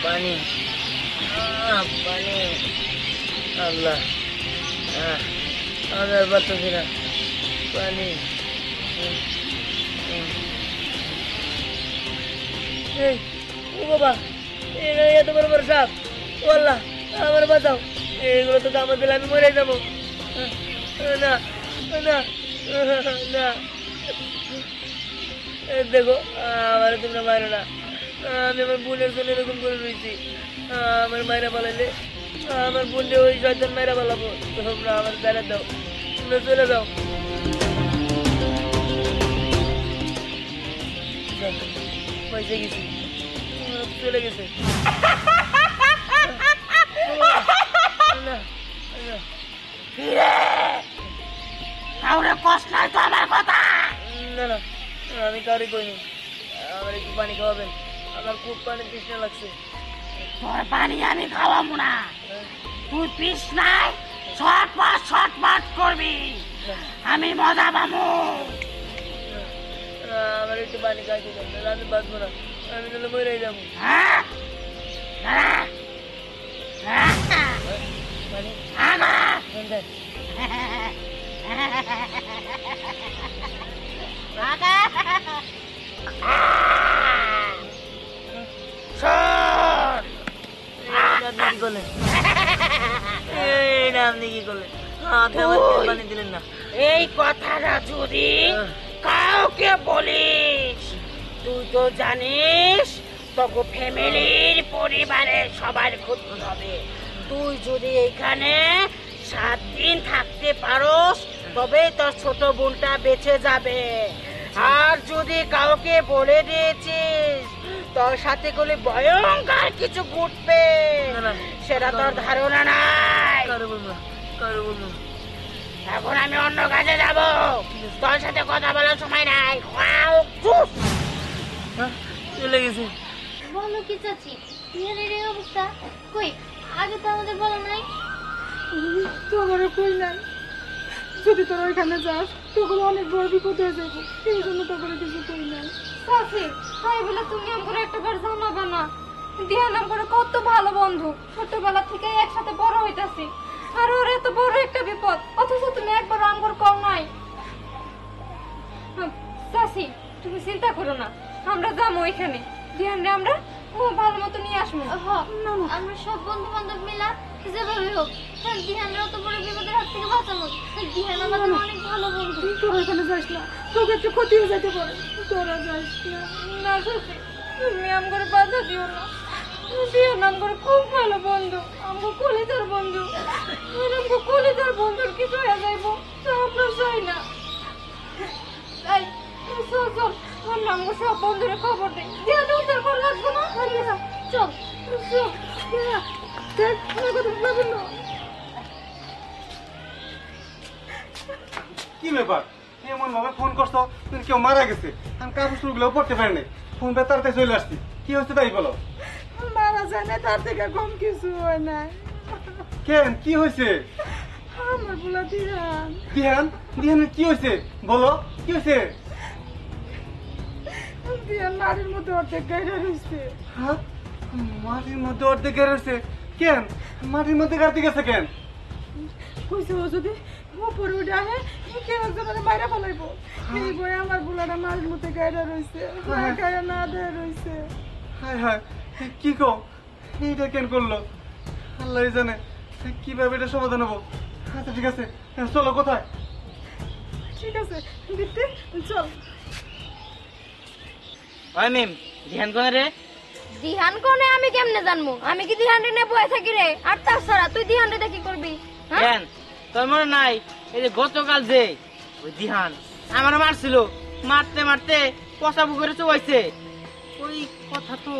পানি পানি আল্লাহ আমাদের বাচ্চাছি না পানি এই ও বাবা এত বড় বড় সাপ ও আল্লাহ আমার বাঁচাও এগুলো তো কামড় দিলে আমি মরে যাবো না না না দেখো আমার তোমরা মারো না আমি আমার বোনের জন্য এরকম করে রয়েছি আমার মায়েরা পালাইলে আমার বোনকে ওই শয়তান মায়েরা পালাবো তোমরা আমার বেড়া দাও তোমরা চলে যাও পয়সা গেছি চলে গেছে কাউরে কষ্ট নাই তো আমার কথা। না না আমি কাউরে কইনি আমার একটু পানি খাওয়াবেন আমার খুব পানি তৃষ্ণা লাগছে তোর পানি আমি খাওয়াবো না তুই পিস নাই ছটপট করবি আমি মজা পাবো। আমার একটু পানি খাইতে দেন নাহলে আমি বাঁচবো না আমি তাহলে মরে যাবো হ্যাঁ পানি দেন আপনি কি করলেন আপনি কি করলেন আপনি আমার পানি দিলেন না এই কথাটা যদি কাউকে বলিস তুই তো জানিস তোকে ফ্যামিলির পরিবারের সবার ক্ষতি হবে। তুই যদি এখানে 7 দিন থাকতে পারোস তবেই তোর ছোট বোনটা বেঁচে যাবে। আর যদি কাউকে বলে দিয়েছিস তোর সাথে করে ভয়ঙ্কর কিছু ঘটবে সেটা তোর ধারণা নাই। এখন আমি অন্য কাজে যাব তোর সাথে কথা বলার সময় নাই। চলে গেছে বলো কি চাচি বিহারের এই অবস্থা কই আগে তো আমাদের বলো নাই। তোমারও কই নাই যদি তোরা ওইখানে যাস তখন অনেক বড় বিপদ হয়ে যাবে এই জন্য তোকে কিছু কই নাই। চাচি তাই বলে তুমি আমার একটা বার জানাবে না দিহান আমার কত ভালো বন্ধু ছোটবেলা থেকে একসাথে বড় হইতাছি আর ওর এত বড় একটা বিপদ অথচ তুমি একবার আমার কম নাই। চাচি তুমি চিন্তা করো না আমরা যাবো ওইখানে দিহানরে আমরা ভালো মতো নিয়ে আসবো। আমরা সব বন্ধু বান্ধব মিলা যেভাবে হোক দিহানরা তো বড় বিপদের হাত থেকে বাঁচাবো। দিহান আমাদের অনেক ভালো বন্ধু। তোরা এখানে যাস না তোকে একটু ক্ষতি হয়ে যেতে পারে তোরা যাস না। না চাচি তুমি আমার বাধা দিও না দিহান আমার খুব ভালো বন্ধু আমার কলেজের বন্ধু আমার কলেজের বন্ধুর কিছু হয়ে যাইবো তা আমরা চাই না। তাই চল চল আমরা আমার সব বন্ধুরে খবর দিই দিহান উদ্ধার করে রাখবো না। চল চল দেখ আমার কথা ভাবুন না। কি ব্যাপার এমন ভাবে ফোন করছো তুমি কেউ মারা গেছে আমি কাপড় গুলো পড়তে পারিনি ফোন পে তাড়াতাড়ি চলে আসছি কি হচ্ছে তাই বলো। মারা যায় না তার থেকে কম কিছু হয় না। কেন কি হয়েছে আমার বলা দিহান দিহান দিহানের কি হয়েছে বলো কি হয়েছে। দিহান মাটির মধ্যে অর্ধেক গাইডা রয়েছে। হ্যাঁ মাটির মধ্যে অর্ধেক গেড়ে রয়েছে কেন মাটির মধ্যে গাড়তে গেছে কেন কইছে ও যদি উপরে উঠে আহে কেউ একজনের মাইরা ফেলাইবো এই বই আমার বুলাটা মাটির মধ্যে গাইডা রয়েছে গায়ে না দেয় রয়েছে। হায় হায় কি কো এইটা কেন করলো আল্লাহ জানে কিভাবে এটা সমাধান হবো। আচ্ছা ঠিক আছে চলো কোথায়। ঠিক আছে দিদি চল। ওই মিম ধ্যান কোনে রে দিহান কোনে আমি কেমনে জানবো আমি কি দিহান রে নিয়ে বয়ে থাকি রে আর তাছাড়া তুই দিহান রে কি করবি। কেন তোর মনে নাই এই যে গতকাল যে ওই দিহান আমার মারছিল মারতে মারতে পচা পুকুরে চুবাইছে ওই কথা তো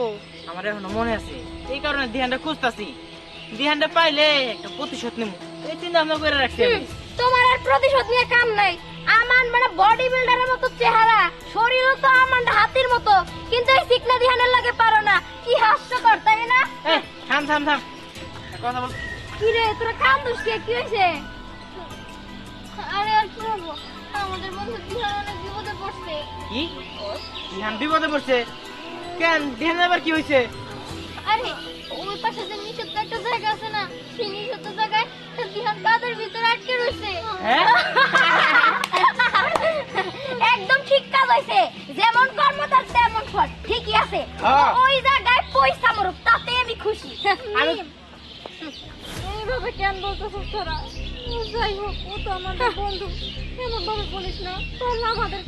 আমার এখনো মনে আছে এই কারণে দিহানটা খুঁজতাছি দিহানটা পাইলে একটা প্রতিশোধ নেব এই চিন্তা ভাবনা করে রাখছি আমি। তোমার আর প্রতিশোধ নিয়ে কাম নাই আমার মানে বডি বিল্ডারের মতো চেহারা শরীরও তো আমার হাতির মতো কিন্তু এই চিকনা দিহানের লাগে পারো না কি হাস্যকর তাই না। এই থাম থাম থাম কথা বল কি রে তোরা কাম দোষ কি হয়েছে। আরে আর কি হবো আমাদের বন্ধু দিহান অনেক বিপদে পড়ছে। কি দিহান বিপদে পড়ছে কেন দিহান আবার কি হয়েছে। আরে ওই পাশে যে নিষিদ্ধ একটা জায়গা আছে না, সেই নিষিদ্ধ জায়গায় দিহান কাদের ভিতরে আটকে রয়েছে। হ্যাঁ একদম ঠিক কাজ হইছে, যেমন কর্ম তার তেমন ফল। ঠিকই আছে, হ্যাঁ। ওই জায়গায় পয়সা মরুক, তাতে আমি খুশি। আমি- এইভাবে কেন বলতেছিস তোরা? যাই হোক, ও তো আমাদের বন্ধু, এমন ভাবে বলিস না। তোর আমাদের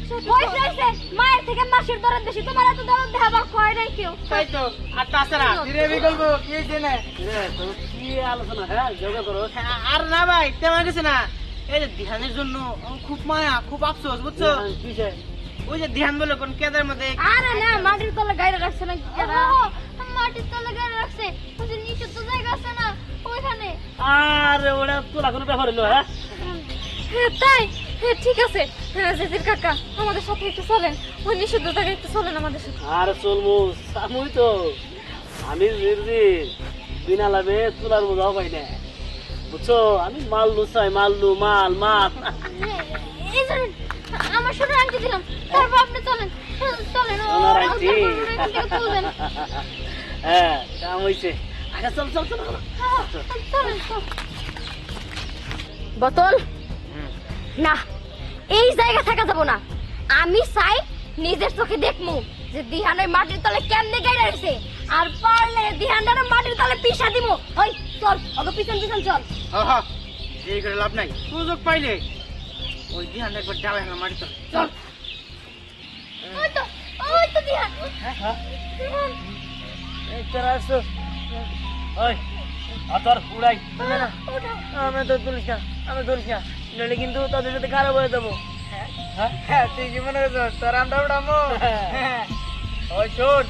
সাথে মায়ের থেকে মাসির দরদ বেশি, তোমার এত দরদ দেখাবার কয় নাই কেউ। তাই তো। আর তাছাড়া কিরে বিকল্প কি হয়েছে না কি আলোচনা হ্যাঁ যোগা করো আর না ভাই তেমন কিছু না। এই যে ধ্যানের জন্য আমার খুব মায়া, খুব আফসোস, বুঝছো? কিসে ওই যে ধ্যান বলে কোন কেদার মধ্যে আরে না, মাটির তলে গাইরে রাখছে না কেরা? মাটির তলে গাইরে রাখছে, ওই যে নিচে তো জায়গা আছে না, ওইখানে। আর ওটা তোলা কোনো ব্যাপার হলো হ্যাঁ তাই ঠিক আছে, জেজির কাকা আমাদের সাথে একটু চলেন, ওই নিষিদ্ধ জায়গায় একটু চলেন আমাদের সাথে। আর চলবো সামুই তো আমি জিরজি বিনা লাভে তোলার বোঝাও পাই না বুঝছো আমি মাল্লু চাই মাল্লু মাল মাল এই ধরেন, আমার শুনে আনতে দিলাম, তারপর আপনি চলেন চলেন, ওনার আনছি এখান থেকে তুলবেন। হ্যাঁ কাম হইছে আচ্ছা চল চল চল চলেন বোতল না, এই জায়গা থাকা যাব না। আমি চাই নিজের চোখে দেখমু যে দিহানের মাটির তলে কেমনে গাইরা রইছে, আর পারলে দিহানের মাটির তলে পিষা দিমু। ওই চল, ওকে পিছন পিছন চল। হ্যাঁ এই করে লাভ নাই। সুযোগ পাইলে ওই ধ্যান একবার যাবে না মাটি তো। চল। ওই তো দিহান। দিহান। এই তোরা আসো ওই আতর উড়াই ওঠো। আমি তো তুলিস না আমি ধরিস না নইলে কিন্তু তাদের সাথে খারাপ হয়ে যাবো হ্যাঁ তুই কি মনে করছো তোর আমরা উঠামো ওই শোন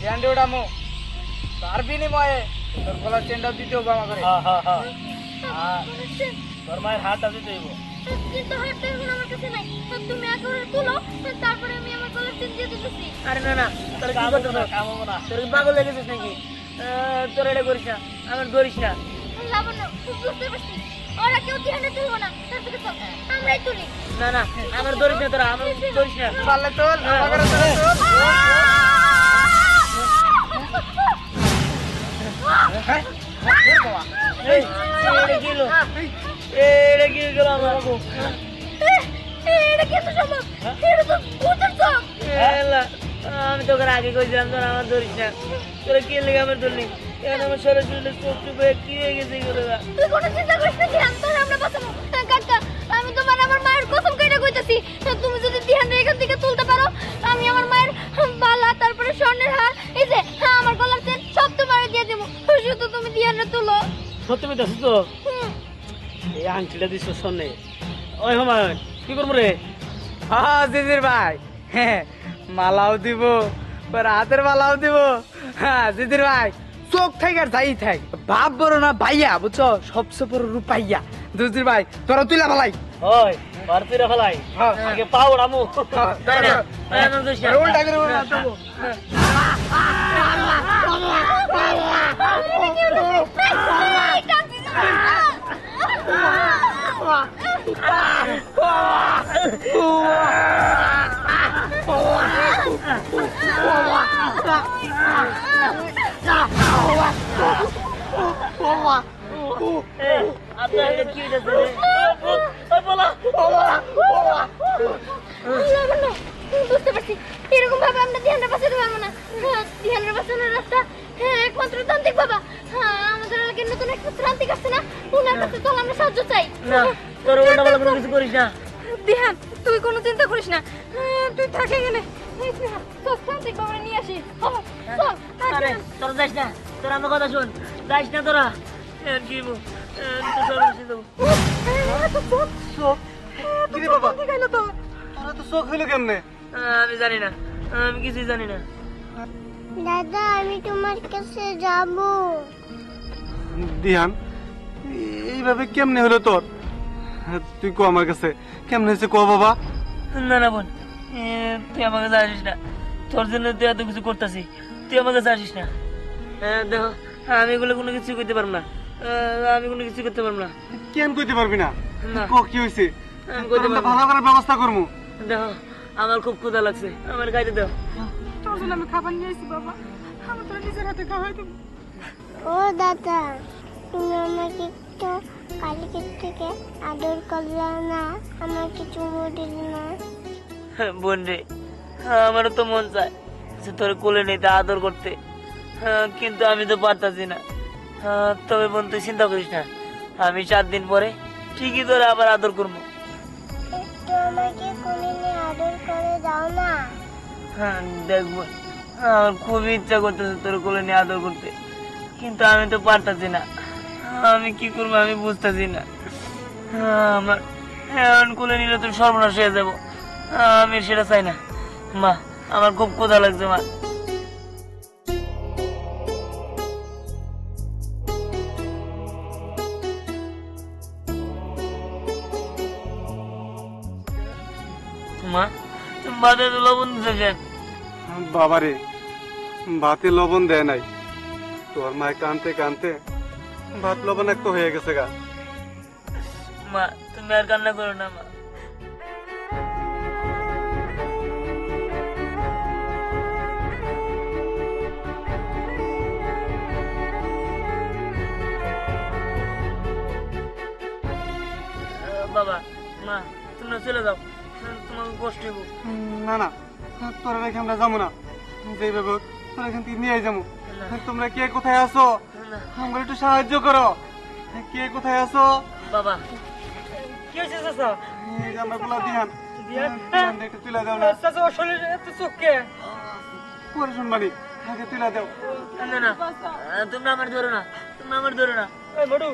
ধ্যান উঠামো তার বিনিময়ে তোর গলার চেনটা দিতে হবে আমাকে তোর মায়ের হাত আছে তো কিন্তু হাতটা এখন আমার কাছে নাই, তুমি আগে ওরা তুলো, তারপরে আমি আমার গলার চেন দিয়ে দিতেছি। আরে না না তোর কি করতে কামাবো না তোর কি পাগল লেগেছিস নাকি তোর এটা করিস না আমার ধরিস না লাবণ্য, বুঝতে পারছি ওরা কেউ ধ্যানে তুলবো না, তার থেকে চল আমরাই তুলি। না না আমার ধরিস না তোরা আমার ধরিস না পারলে তোর আমাকে তোর এই এটা কি হলো এটা কি গেল আমার এটা কি এত সম্ভব? এটা তো ভূতের চোখ। এলা, আমি তোকে আগে কইছিলাম তোরা আমার ধরিস না তোরা কি লেগে আমার ধরলি এখন আমার সরাসরি চোখ চুপে কি হয়ে গেছে এগুলো তুই কোনো চিন্তা করিস না, ধ্যান তোর আমরা বাঁচাবো। কাকা, আমি তোমার আমার মায়ের কসম কেটে কইতাছি, তুমি যদি ধ্যান এখান থেকে তুলতে পারো, আমি আমার মায়ের বালা, তারপরে স্বর্ণের হার, এই যে আমার গলার চেন সব তোমারে দিয়ে দেবো, শুধু তুমি ধ্যানে তুলো। সত্যি বলতেছিস তো এই আংটিটা দিস শোনে ওই হুমায়ুন কি করবো রে হ্যাঁ দিদির ভাই হ্যাঁ মালাও দিব হাতের মালাও দিব হ্যাঁ দিদির ভাই চোখ থাক আর যাই থাক বাপ বড় না ভাইয়া বুঝছো সবচেয়ে বড় রূপাইয়া দিদির ভাই তোরা তুইলা ভালাই ওই ভারতীয় ফেলাই আগে পাও রামু উল্টা করে দেবো আপনার কি হয়েছে রে বলা লাবণ্য, বুঝতে পারছি এরকম ভাবে আমরা ধ্যানটা বাঁচাতে পারবো না। ধ্যানের বাঁচানোর রাস্তা একমাত্র তান্ত্রিক বাবা। আমাদের এলাকায় নতুন একটা তান্ত্রিক আসছে না, ওনার কাছে চল, আমরা সাহায্য চাই। না তোর ওটা বলা কোনো কিছু করিস না ধ্যান, তুই কোনো চিন্তা করিস না, তুই থাকে গেলে তান্ত্রিক বাবা নিয়ে আসি। চল আরে তোরা যাস না তোরা আমার কথা শোন যাস না তোরা কি কিরে বাবা তোরা তো চোখ হইলো কেমনে আমি জানি না আমি কিছুই জানি না দাদা, আমি তোমার কাছে যাব। দিহান এইভাবে কেমনে হলো তোর তুই কো আমার কাছে কেমনে হয়েছে কো বাবা না না বোন তুই আমার কাছে আসিস না তোর জন্য তুই এত কিছু করতেছি তুই আমার কাছে আসিস না দেখো আমি এগুলো কোনো কিছু করতে পারবো না আমি কোনো কিছু করতে পারবো না কেন কইতে পারবি না না। কো কি হইছে আমি কইতে তোর পারবো ভালো করে ব্যবস্থা করমু দেখো আমার খুব ক্ষুধা লাগছে আমার খাইতে দাও তোর জন্য আমি খাবার নিয়ে আসি বাবা। আমি তোর নিজের হাতে খাওয়াই দেবো। ও দাদা, তুমি আমাকে তো কালকের থেকে আদর করলে না, আমাকে চুমু দিলে না। বোন রে, আমারও তো মন চায় যে তোর কোলে নিতে আদর করতে, কিন্তু আমি তো পারতাছি না। তবে বোন তুই চিন্তা করিস না, আমি 7 দিন পরে ঠিকই তোরে আবার আদর করবো। একটু আমাকে কোলে নিয়ে আদর করে দাও না। দেখবো, আমার খুবই ইচ্ছা করতেছে তোর কোলে নিয়ে আদর করতে, কিন্তু আমি তো পারতাছি না। আমি কি করবো আমি বুঝতেছি না। আমার এখন কোলে নিলে তোর সর্বনাশ হয়ে যাবো, আমি সেটা চাই না। মা, আমার খুব ক্ষুধা লাগছে মা। মা, তুমি ভাতে তো লবণ দিতে কেন? বাবারে, ভাতে লবণ দেয় নাই, তোর মায় কানতে কানতে ভাত লবণ এক হয়ে গেছে গা। মা, তুমি আর কান্না করো না মা। বাবা, মা, তোমরা চলে যাও, তোমাকে কষ্ট হইব। না না, তোরা রেখে আমরা যাবো না, যেভাবে হোক তোরা এখান থেকে নিয়ে যাবো। তোমরা কে কোথায় আছো? আমরা একটু সাহায্য করো। কে কোথায় আছো? বাবা, কি হয়েছে চাচা? এই যে আমরা বলা দিহান, দিহান? দিহানটা একটু তুলে দাও না। চাচা, ওর শরীরে এত চোখ কে? পরে শুনবানি, আগে তুলে দাও। না না, তোমরা আমার ধরো না, তোমরা আমার ধরো না। মডু,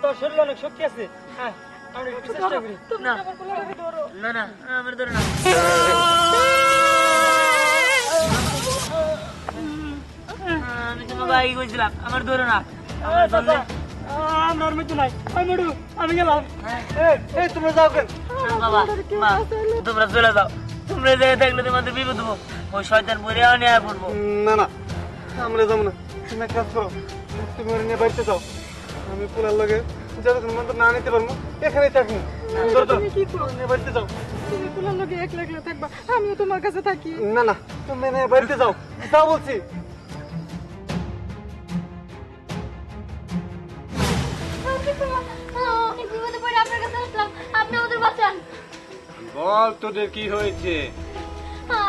তোর শরীরে অনেক শক্তি আছে, হ্যাঁ, আমরা একটু চেষ্টা করি। না না না, আমার ধরো না। আমি তোমাকে আগে কইছিলাম, আমার ধরো না। আমার ধরলে আমার মৃত্যু নাই। মডু, আমি গেলাম। এই তোমরা যাও কেন? বাবা, মা, তোমরা চলে যাও। তোমরা যেয়ে দেখলে তোমাদের বিপদ হবো, ওই শয়তান বইরে নিয়ে পড়বো। না না, আমরা যাবো না। তুমি এক কাজ করো, তুমি ওরা নিয়ে বাড়িতে যাও। আমি পোলার লগে যতক্ষণ পর্যন্ত না নিতে পারবো এখানেই থাকবো। তুমি কি করো? নিয়ে বাড়িতে যাও। তুমি পোলার লগে একলা একলা থাকবা, আমিও তোমার কাছে থাকি। না না, তুমি নিয়ে বাড়িতে যাও, যাও বলছি। অনেক বিপদে পড়ে আপনার কাছে আসলাম, আপনি আমাদের বাঁচান। বল তোদের কি হয়েছে?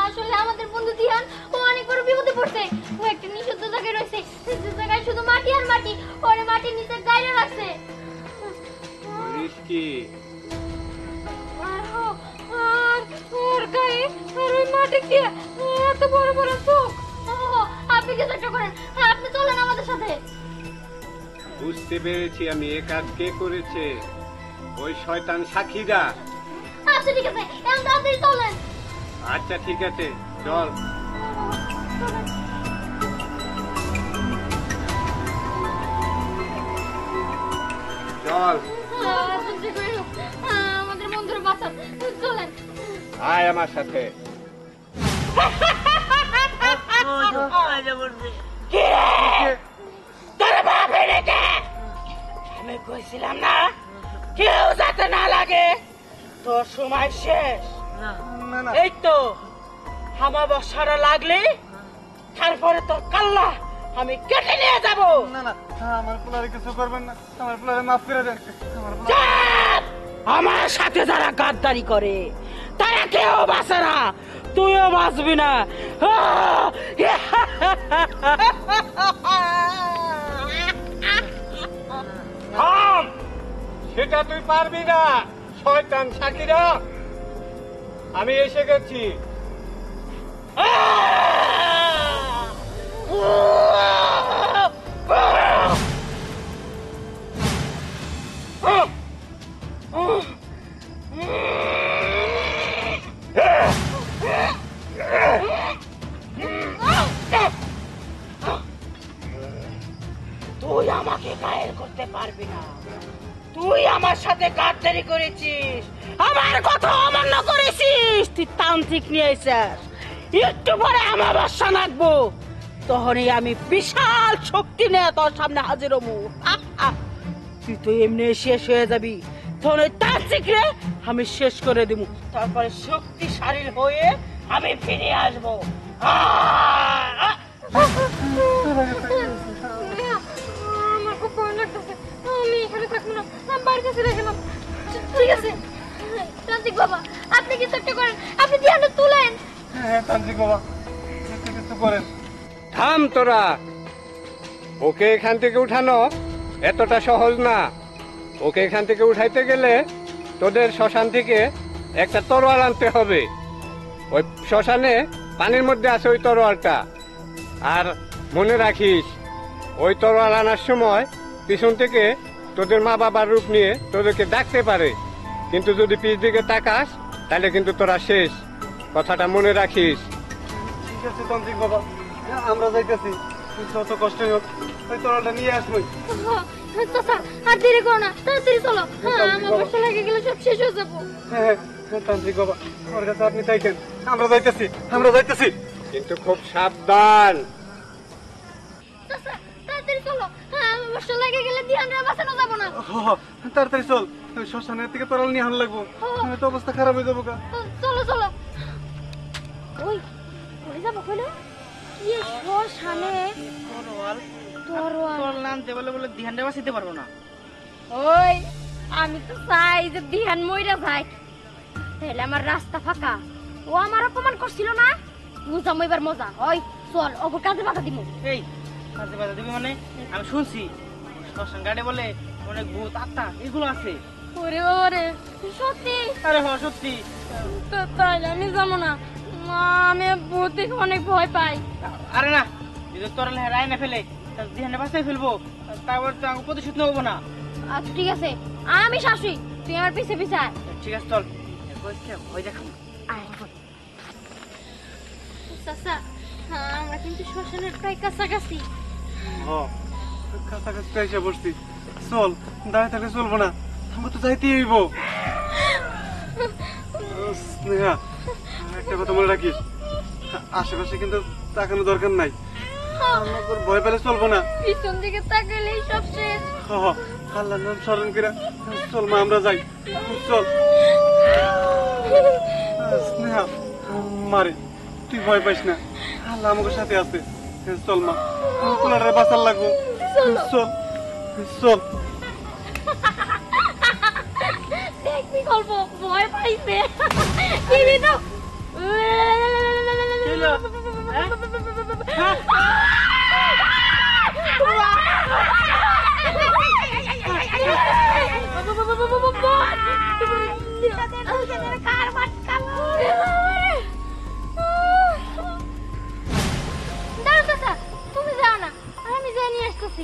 আসলে আমাদের বন্ধু দিহান, ও অনেক বড় বিপদে পড়ছে। ও একটা নিষিদ্ধ জায়গায় রয়েছে, যে জায়গায় শুধু মাটি আর মাটি, ওরে মাটির নিচে গাইরে রাখছে। বলিস কি? আর ওর গায়ে আর ওই মাটি কি এত বড় বড় চোখ। আপনি কিছু একটা করেন, আপনি চলেন আমাদের সাথে। বুঝতে পেরেছি আমি, এ কাজ কে করেছে। ওই শয়তান সাক্ষীরা। আচ্ছা ঠিক আছে, এখন তাড়াতাড়ি চলেন। আচ্ছা ঠিক আছে, চল। চল, যেমনি করে হোক, আমাদের বন্ধুরা বাঁচান, চলেন। আয় আমার সাথে। ওই তো, আইজা পড়ছে। তোর বাপ এনেছে। আমি কইছিলাম না, কেউ যাতে না লাগে। তোর সময় শেষ। না, না না, এই তো আমাবস্যাটা লাগলে তারপরে তোর কাল্লা আমি কেটে নিয়ে যাব। না না, আমার পোলারে কিছু করবেন না, আমার পোলারে মাফ করে দেন। আমার পোলারে চাপ! আমার সাথে যারা গাদ্দারি করে তারা কেউ বাঁচে না, তুইও বাঁচবি না। থাম! সেটা তুই পারবি না, শয়তান সাক্ষীরা। আমি এসে গেছি। তুই আমাকে গায়ের করতে পারবি না। তুই আমার সাথে গাদ্দারি করেছিস, আমার কথা অমান্য করেছিস, তুই তান্ত্রিক নিয়ে এসেছিস। একটু পরে আমার বাসা নাকবো, তখনই আমি বিশাল শক্তি নিয়ে তোর সামনে হাজির হবো। তুই তো এমনি শেষ হয়ে যাবি, তখন ওই তান্ত্রিক রে আমি শেষ করে দিব, তারপরে শক্তিশালী হয়ে আমি ফিরে আসবো। তান্ত্রিক বাবা একটু কিছু করেন। থাম তোরা, ওকে এখান থেকে উঠানো এতটা সহজ না। ওকে এখান থেকে উঠাইতে গেলে তোদের শ্মশান থেকে একটা তরোয়াল আনতে হবে। ওই শ্মশানে পানির মধ্যে আছে ওই তরোয়ালটা। আর মনে রাখিস, ওই তরোয়াল আনার সময় পিছন থেকে তোদের মা বাবার রূপ নিয়ে তোদেরকে ডাকতে পারে, কিন্তু যদি পিছ দিকে তাকাস তাহলে কিন্তু তোরা শেষ। কথাটা মনে রাখিস। ঠিক আছে তান্ত্রিক বাবা, আমরা যাইতেছি। যত কষ্টই হোক ওই তরলটা নিয়ে আসবো। চাচা আর দেরি করো না, তাড়াতাড়ি চলো। আমার বর্ষা লাগে গেলে সব শেষ হয়ে যাবো। হ্যাঁ তান্ত্রিক বাবা, ওর কাছে আপনি থাকেন, আমরা যাইতেছি, আমরা যাইতেছি। কিন্তু খুব সাবধান। চাচা তাড়াতাড়ি চলো, আমার বর্ষা লাগে গেলে ধ্যানরা বাঁচানো যাবো না। তাড়াতাড়ি চল, ওই শ্মশানের থেকে তরল নিয়ে আন লাগবো, তো অবস্থা খারাপ হয়ে যাবো। চলো চলো। ওই ওই যাবো কইলো কি শ্মশানে তরোয়াল তরোয়াল তরোয়াল নামতে বলে বলে ধ্যানটা বাঁচাইতে পারবো না। ওই আমি তো চাই যে ধ্যান মইরা যায়, তাহলে আমার রাস্তা ফাঁকা। ও আমার অপমান করছিল না, বুঝাম এবার মজা। ওই চল ওকে কাজে বাধা দিব। এই কাজে বাধা দিবি মানে? আমি শুনছি শ্মশান ঘাটে বলে অনেক ভূত আত্মা এগুলো আছে। ওরে ওরে সত্যি? আরে হ সত্যি। তাইলে আমি যাবো না, আমি ভূত দেখে অনেক ভয় পাই। আরে না, যদি তরল রায় না ফেলে ধ্যানে বাঁচাই ফেলবো, তারপর তো আমি প্রতিশোধ নেবো না। আচ্ছা ঠিক আছে, আমি শাশুড়ি, তুই আমার পিছে পিছে আয়। ঠিক আছে চল, ভয় দেখাবো। চাচা আমরা কিন্তু শ্মশানের প্রায় কাছাকাছি। কাছাকাছি এসে বসছি। চল, দাঁড়িয়ে থাকলে চলবো না, আমরা তো যাইতেই হইব। স্নেহা, একটা কথা মনে রাখিস, আশেপাশে কিন্তু তাকানো দরকার নাই। আমরা তোর ভয় পেলে চলবো না। পিছন দিকে তাকালেই সব শেষ। আল্লাহর নাম স্মরণ করে চল মা, আমরা যাই। চল স্নেহা, মারে তুই ভয় পাইস না, আল্লাহ আমাকে সাথে আছে। চল মা, পোলারে বাঁচার লাগবো। চল চল। দেখবি গল্প ভয় পাইছে। টিভি দাও। তুমি যাও না, আমি যাই নিয়ে আসতেছি।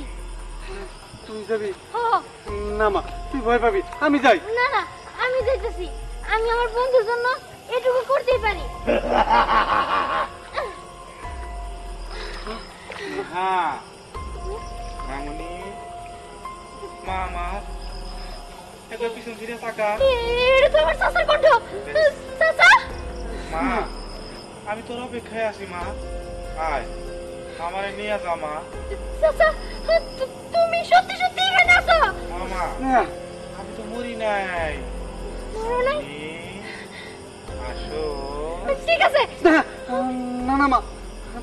তুই যাবি না মা? তুই ভয় পাবি, আমি যাই। না না, আমি যাইতেছি। আমি আমার বন্ধুর জন্য এটুকু করতেই পারি। হ্যাঁ মামুনি, মামা এটা পিছন ফিরে তাকা। এটা তো আমার চাচার কণ্ঠ। চাচা, মা আমি তোর অপেক্ষায় আছি মা, আয় আমারে নিয়ে যা মা। চাচা তুমি সত্যি সত্যি এখানে আছো? মামা আমি তো মরি নাই। মরো নাই? আসো। ঠিক আছে। না না মা,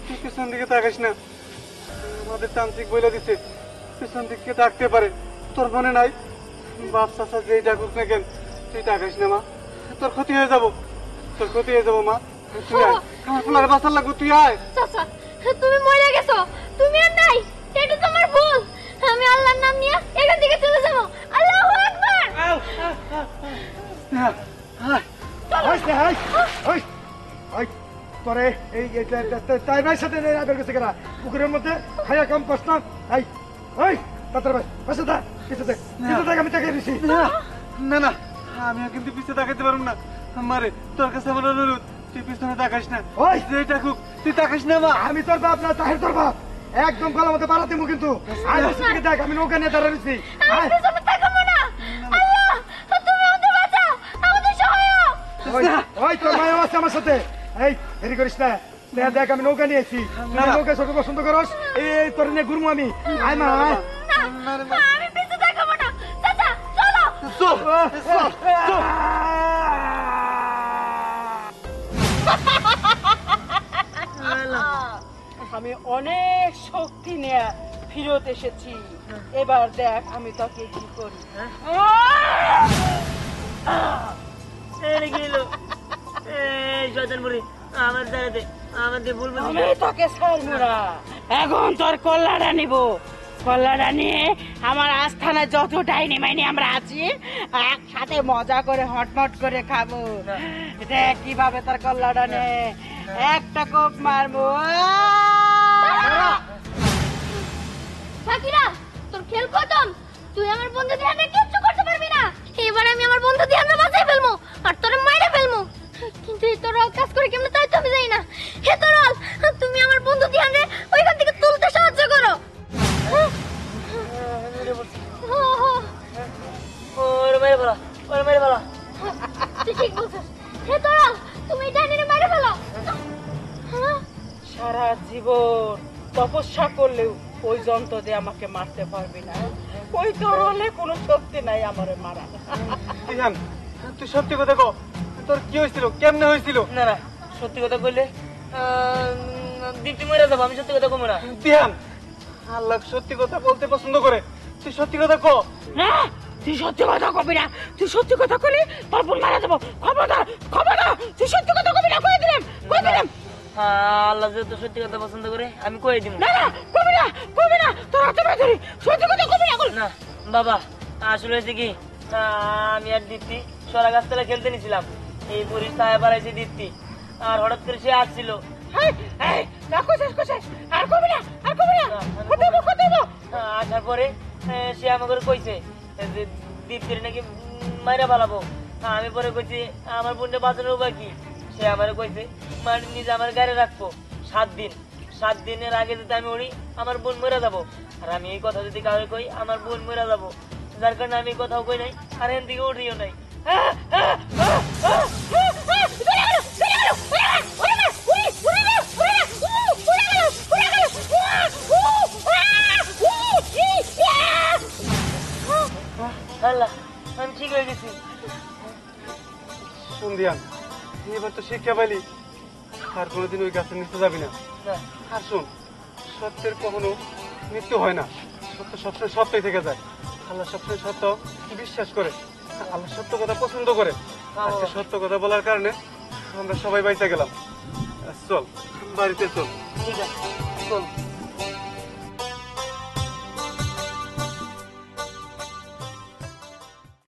তুই পেছন দিকে তাকাস না। আমাদের তান্ত্রিক বলে দিচ্ছে পেছন দিকে ডাকতে পারে। তোর মনে নাই বাপ চাচা যেই ডাকুক না কেন, তুই ডাকাস না মা, তোর ক্ষতি হয়ে যাবো, তোর ক্ষতি হয়ে যাবো মা। তুই আয়, আমার পোলারে বাঁচার লাগবো, তুই আয়। চাচা তুমি মরে গেছো, তুমি আর নাই, এটা তোমার ভুল। আমি আল্লাহর নাম নিয়ে এখান থেকে চলে যাবো। আল্লাহু আকবার। তোরে এই তাই ভাই সাথে বের গেছে কেনা পুকুরের মধ্যে খাইয়া কাম করছ না। এই ওই তাড়াতাড়ি ভাই পাশে থাক, পিছে থাক, পিছে থাক, আমি তাকে দিছি। না না, আমিও কিন্তু পিছে তাকাইতে পারবো না। মারে তোর কাছে আমার অনুরোধ, তুই পিছনে তাকাস না। ওই যে ডাকুক তুই তাকাস না মা। আমি তোর বাপ না, তাহের তোর বাপ। একদম গলা মতো বাড়াতে মু কিন্তু। আয় পিছে দিকে দেখ, আমি নৌকা নিয়ে দাঁড়া রয়েছি। আমি পিছনে তাকাবো না। আল্লাহ তুমি আমাদের বাঁচাও, আমাদের সহায়। ওই তোর মায়ের আছে আমার সাথে। এই দেরি করিস না, দেখ আমি নৌকা নিয়েছি। নৌকা চোখে পছন্দ করস, এই তোর নিয়ে ঘুরবো আমি। আয় মা আয়। আমি পিছে তাকাবো না। চাচা চলো। আমি অনেক শক্তি নিয়ে ফিরত এসেছি, এবার দেখ আমি তোকে কি করি। গেল এই শয়তান বুড়ি, আমার ছেড়ে দে, আমার দিয়ে ভুল বুঝি। আমি তোকে ছাড়বো না, এখন তোর কল্লাটা নিব। কল্লাটা নিয়ে আমার আস্থানায় যত ডাইনি মাইনি আমরা আছি একসাথে মজা করে হটমট করে খাবো। দেখ কিভাবে তোর কল্লাটা নে, একটা কোপ মারবো। সাকিরা, তোর খেল খতম। তুই আমার বন্ধু ধ্যানে কিচ্ছু করতে পারবি না। এবার আমি আমার বন্ধু ধ্যানে বাঁচাই ফেলবো আর তোরে মাইরে ফেলবো। কিন্তু এই তরল কাজ করে কেমন তাই তো আমি জানি না। হে তরল, তুমি আমার বন্ধু ধ্যানে ওইখান থেকে তুলতে সাহায্য করো। ওরে মেরে বলা, ওরে মেরে বলা। তুই ঠিক বলছিস। হে তরল, তুমি ডাইনিরে মাইরে ফেলো। সারা জীবন তপস্যা করলেও ওই যন্ত্র দিয়ে আমাকে মারতে পারবি না। ওই তরলে কোনো শক্তি নাই আমারে মারা। দিহান, তুই সত্যি কথা কো, তোর কি হয়েছিল, কেমনে হয়েছিল? না না, সত্যি কথা কইলে দীপ্তি মরে যাবো, আমি সত্যি কথা কমো না। দিহান, আল্লাহ সত্যি কথা বলতে পছন্দ করে, তুই সত্যি কথা কো। না, তুই সত্যি কথা কবি না। তুই সত্যি কথা কইলে তোর বোন মারা যাবো। খবরদার, খবরদার, তুই সত্যি কথা কবি না। কই দিলাম, কই দিলাম। আল্লাহ যেহেতু সত্যি কথা পছন্দ করে, আমি কয়ে দিব। না না, কবি না, কবি না। তোর হাতে ধরে ধরি, সত্যি কথা কবি না। না বাবা, আসলে হয়েছে কি, আমি আর দীপ্তি সরা গাছতলা খেলতে নিছিলাম। এই পুরীর ছায়া বাড়াইছে দীপ্তি, আর হঠাৎ করে সে আসছিল। আর কবি না, আর কবি না। আসার পরে সে আমাকে কইছে যে দীপ্তির নাকি মাইরা ফালাবো। আমি পরে কইছি আমার বোনটা বাঁচানোর উপায় কি। সে আমার কইছে মানে নিজে আমার গাড়ি রাখবো 7 দিন। 7 দিনের আগে যদি আমি উড়ি আমার বোন মরে যাবো। আর আমি এই কথা যদি কাউকে কই আমার বোন মরে যাবো, যার কারণে আমি কোথাও কই নাই, আর এন দিকে উঠিও নাই। আল্লাহ, আমি ঠিক হয়ে গেছি। শুন দিহান, এবার তো শিক্ষা পাইলি, আর কোনোদিন ওই গাছের নিচে যাবি না। না, আর শোন, সত্যের কখনো মৃত্যু হয় না, সত্য সবসময় সত্যই থেকে যায়। আল্লাহ সবসময় সত্য বিশ্বাস করে, আল্লাহ সত্য কথা পছন্দ করে। আজকে সত্য কথা বলার কারণে আমরা সবাই বাইচা গেলাম। চল বাড়িতে চল। ঠিক আছে, চল।